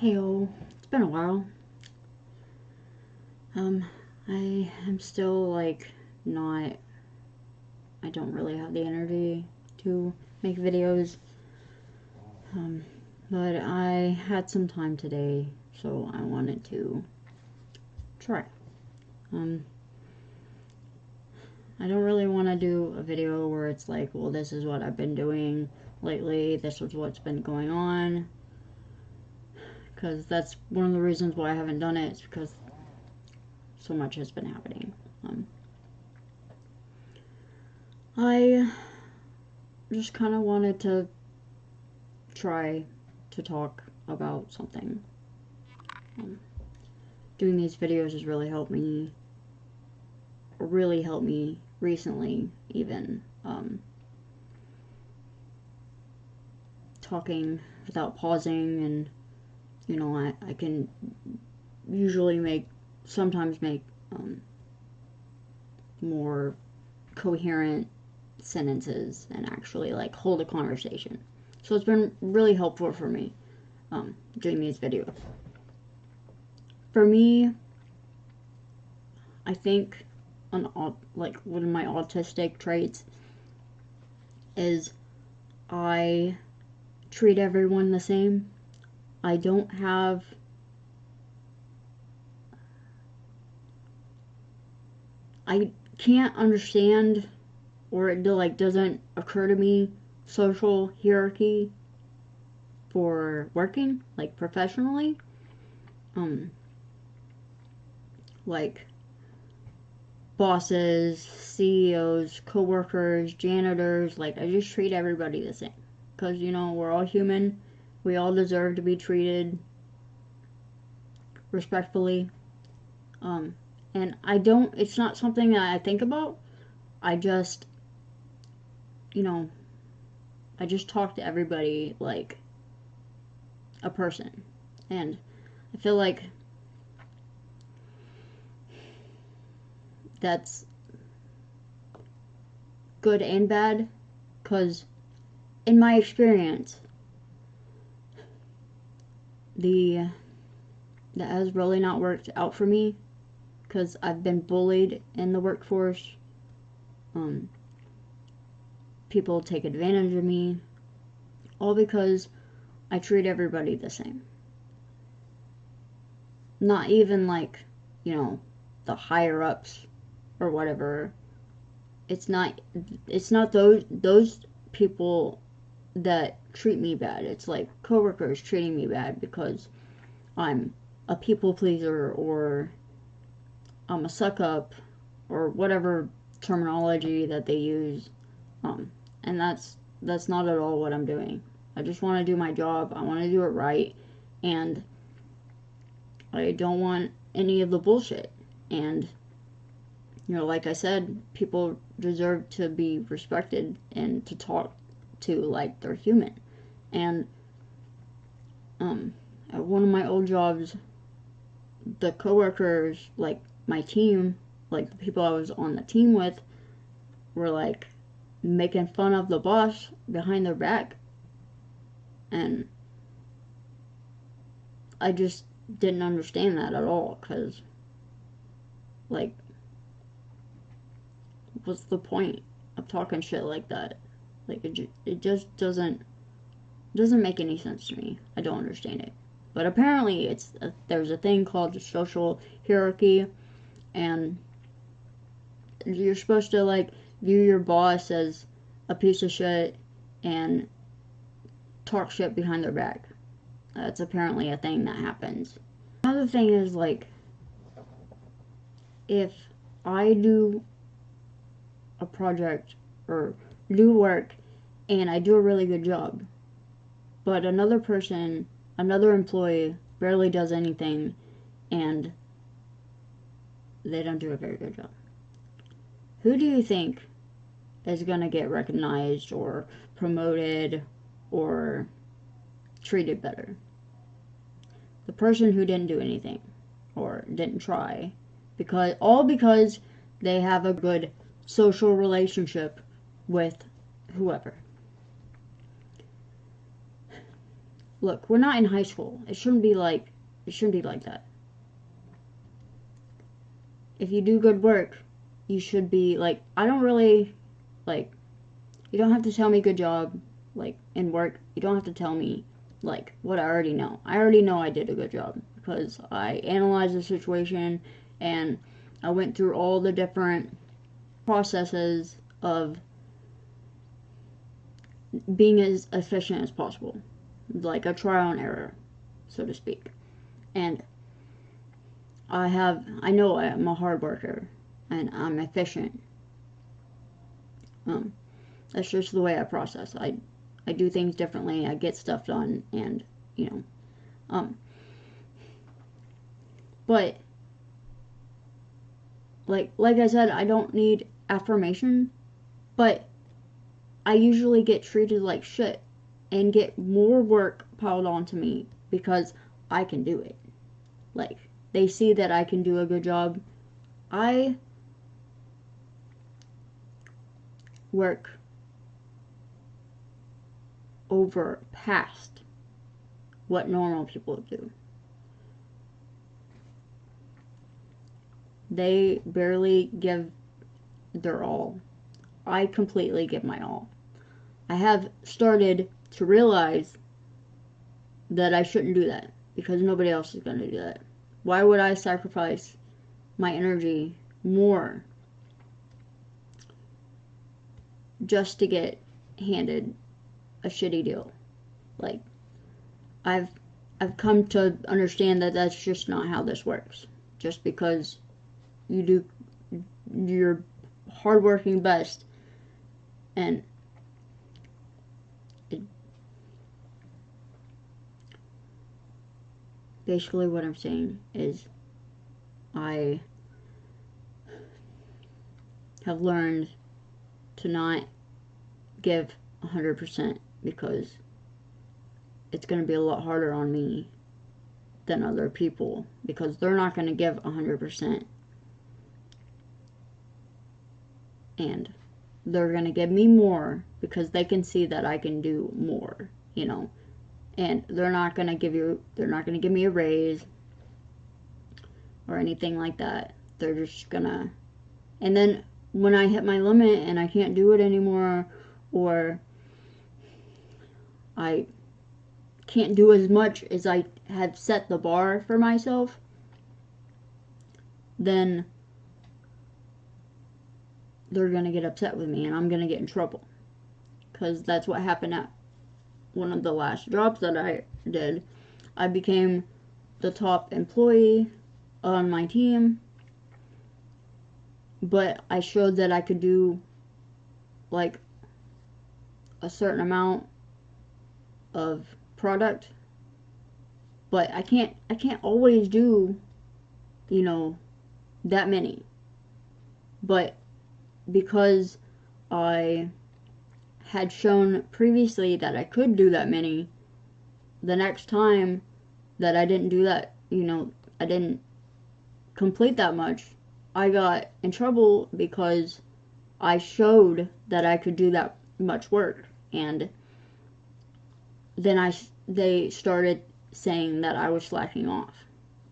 Heyo, it's been a while. I am still not, I don't really have the energy to make videos. But I had some time today, so I wanted to try. I don't really want to do a video where it's like, well, this is what I've been doing lately, this is what's been going on. Because that's one of the reasons why I haven't done it, is because so much has been happening. I just kind of wanted to try to talk about something. Doing these videos has really helped me recently, even. Talking without pausing, and I can usually sometimes make more coherent sentences and actually hold a conversation. So it's been really helpful for me doing these videos. For me, I think one of my autistic traits is I treat everyone the same. I can't understand, or it doesn't occur to me, social hierarchy for working professionally. Like bosses, CEOs, co-workers, janitors, I just treat everybody the same. Because, we're all human. We all deserve to be treated respectfully. And it's not something that I think about. I just talk to everybody like a person. And I feel like that's good and bad, because in my experience, that has really not worked out for me, because I've been bullied in the workforce. People take advantage of me, all because I treat everybody the same. Not even the higher ups or whatever. It's not those people that treat me bad. It's coworkers treating me bad because I'm a people pleaser, or I'm a suck up, or whatever terminology that they use. And that's not at all what I'm doing. I just want to do my job. I want to do it right, and I don't want any of the bullshit. And like I said, people deserve to be respected and to talk to like they're human. And at one of my old jobs, the coworkers, my team, the people I was on the team with, were making fun of the boss behind their back. And I just didn't understand that at all, because what's the point of talking shit like that? It just doesn't make any sense to me. I don't understand it. But apparently there's a thing called social hierarchy, and you're supposed to view your boss as a piece of shit and talk shit behind their back. That's apparently a thing that happens. Another thing is if I do a project or do work and I do a really good job, but another employee barely does anything and they don't do a very good job, who do you think is going to get recognized or promoted or treated better? The person who didn't do anything or didn't try, because they have a good social relationship with whoever. look, we're not in high school. It shouldn't be like that. If you do good work, you should be like, I don't really like, you don't have to tell me good job like in work. You don't have to tell me like what I already know. I already know I did a good job because I analyzed the situation and I went through all the different processes of being as efficient as possible, like a trial and error, so to speak. And I know I'm a hard worker and I'm efficient. That's just the way I process. I do things differently. I get stuff done, and you know, but like I said, I don't need affirmation, but I usually get treated like shit and get more work piled onto me because I can do it. Like, they see that I can do a good job. I work over past what normal people do. They barely give their all. I completely give my all. I have started to realize that I shouldn't do that because nobody else is going to do that. Why would I sacrifice my energy more just to get handed a shitty deal? Like, I've come to understand that that's just not how this works. Just because you do your hardworking best and basically what I'm saying is I have learned to not give 100% because it's going to be a lot harder on me than other people because they're not going to give 100% and they're going to give me more because they can see that I can do more, you know. And they're not going to give me a raise or anything like that. They're just going to, and then when I hit my limit and I can't do it anymore, or I can't do as much as I have set the bar for myself, then they're going to get upset with me and I'm going to get in trouble. Because that's what happened at one of the last jobs that I did. I became the top employee on my team, but I showed that I could do like a certain amount of product, but I can't always do, you know, that many. But because I had shown previously that I could do that many, the next time that I didn't do that, you know, I didn't complete that much, I got in trouble because I showed that I could do that much work, and then they started saying that I was slacking off.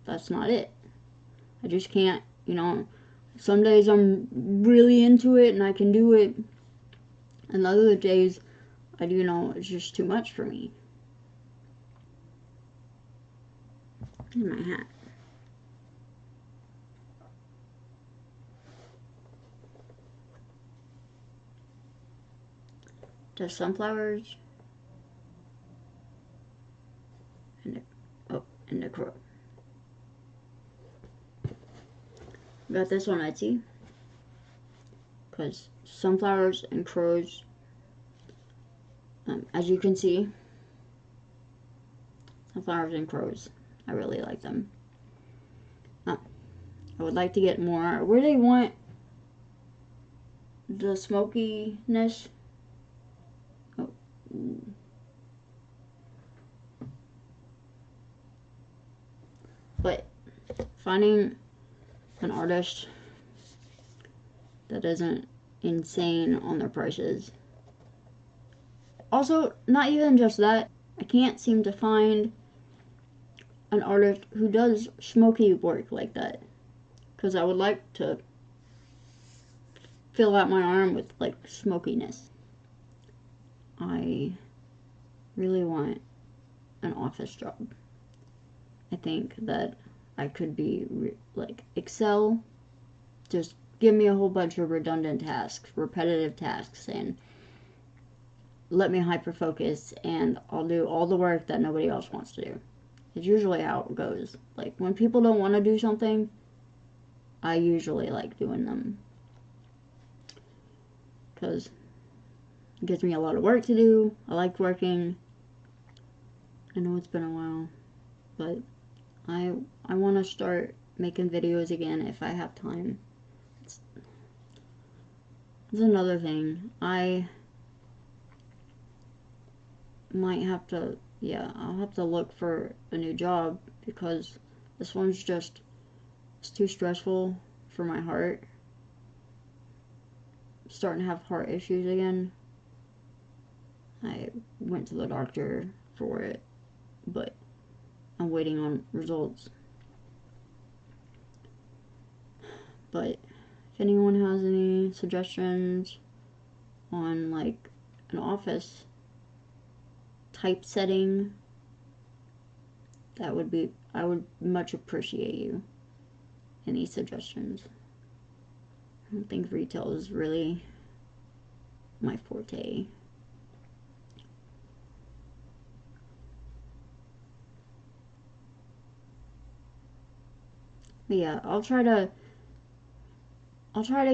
That's not it. I just can't, you know, some days I'm really into it and I can do it, and the other days I do know it's just too much for me. And my hat. The sunflowers and the crow. Got this on Etsy because sunflowers and crows, as you can see, sunflowers and crows, I really like them. I would like to get more. I really want the smokiness. Oh. But finding an artist that isn't insane on their prices. Also, not even just that, I can't seem to find an artist who does smoky work like that. Because I would like to fill out my arm with, like, smokiness. I really want an office job. I think that I could be, like, Excel. Just give me a whole bunch of redundant tasks, repetitive tasks, and let me hyper-focus, and I'll do all the work that nobody else wants to do. It's usually how it goes. Like, when people don't want to do something, I usually like doing them. Because it gives me a lot of work to do. I like working. I know it's been a while, but I want to start making videos again if I have time. It's another thing. I might have to, yeah, I'll have to look for a new job because this one's just, it's too stressful for my heart. I'm starting to have heart issues again. I went to the doctor for it, but I'm waiting on results. But if anyone has any suggestions on, like, an office typesetting, that would be, I would much appreciate you. Any suggestions? I don't think retail is really my forte. But yeah, I'll try to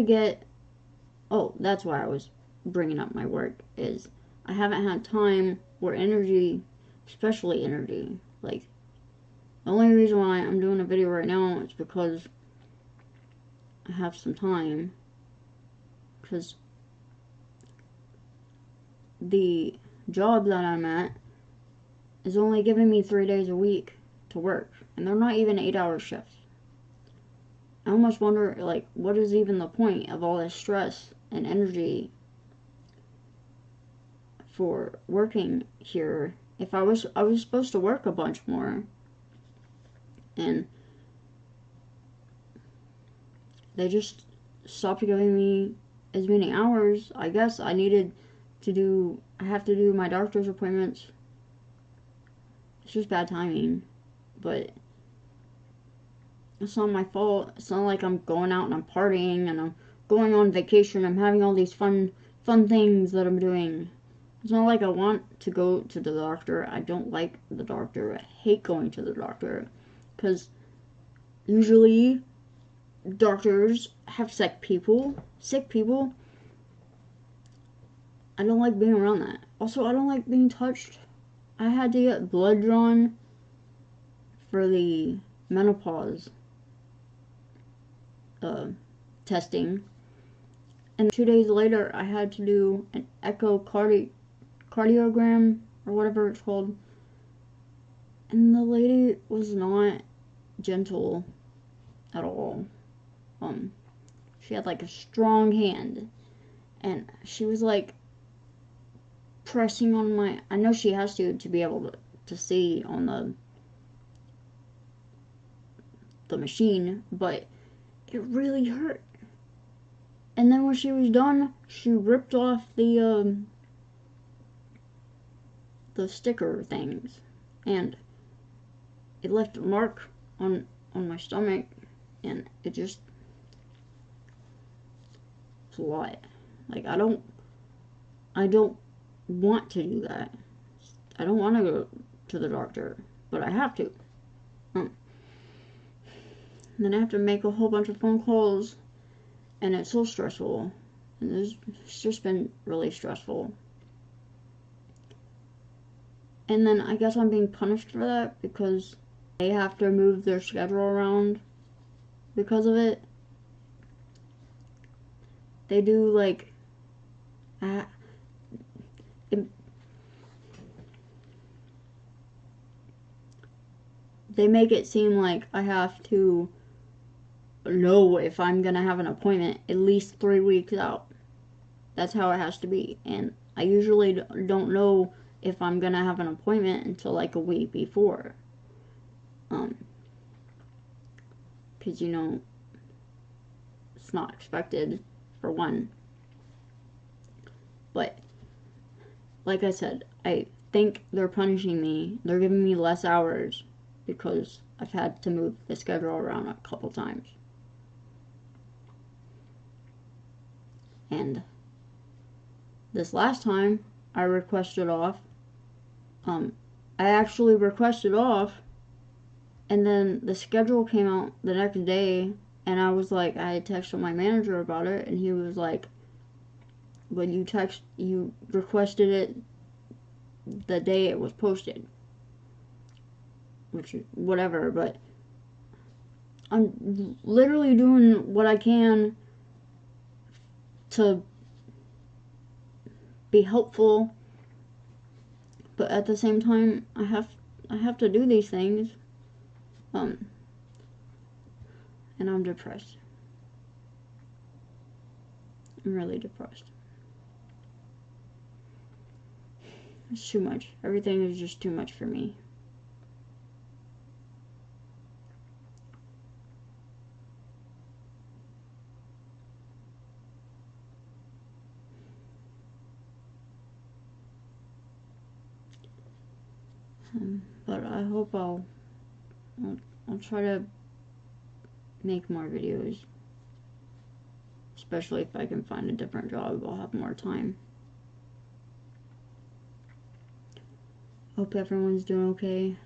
get, oh, that's why I was bringing up my work, is I haven't had time or energy, especially energy. Like, the only reason why I'm doing a video right now is because I have some time, because the job that I'm at is only giving me 3 days a week to work, and they're not even 8-hour shifts. I almost wonder, like, what is even the point of all this stress and energy for working here if I was supposed to work a bunch more, and they just stopped giving me as many hours. I guess I have to do my doctor's appointments. It's just bad timing, but it's not my fault. It's not like I'm going out and I'm partying and I'm going on vacation. I'm having all these fun things that I'm doing. It's not like I want to go to the doctor. I don't like the doctor. I hate going to the doctor because usually doctors have sick people. I don't like being around that. Also, I don't like being touched. I had to get blood drawn for the menopause testing, and 2 days later I had to do an echocardiogram or whatever it's called, and the lady was not gentle at all. She had like a strong hand, and she was like pressing on my, I know she has to be able to see on the machine, but it really hurt. And then when she was done, she ripped off the sticker things, and it left a mark on my stomach, and it's a lot. Like, I don't want to do that. I don't want to go to the doctor, but I have to. And then I have to make a whole bunch of phone calls, and it's so stressful. And it's just been really stressful. And then I guess I'm being punished for that because they have to move their schedule around because of it. They do, like, they make it seem like I have to know if I'm gonna have an appointment at least 3 weeks out. That's how it has to be. And I usually don't know if I'm gonna have an appointment until like a week before. Because, it's not expected, for one. But, like I said, I think they're punishing me. They're giving me less hours because I've had to move the schedule around a couple times. And this last time, I requested off. I actually requested off, and then the schedule came out the next day, and I was like, I had texted my manager about it, and he was like, well, you requested it the day it was posted. Which, whatever, but I'm literally doing what I can to be helpful, but at the same time, I have to do these things, and I'm depressed. I'm really depressed. It's too much. Everything is just too much for me. But I hope I'll try to make more videos. Especially if I can find a different job, I'll have more time. Hope everyone's doing okay.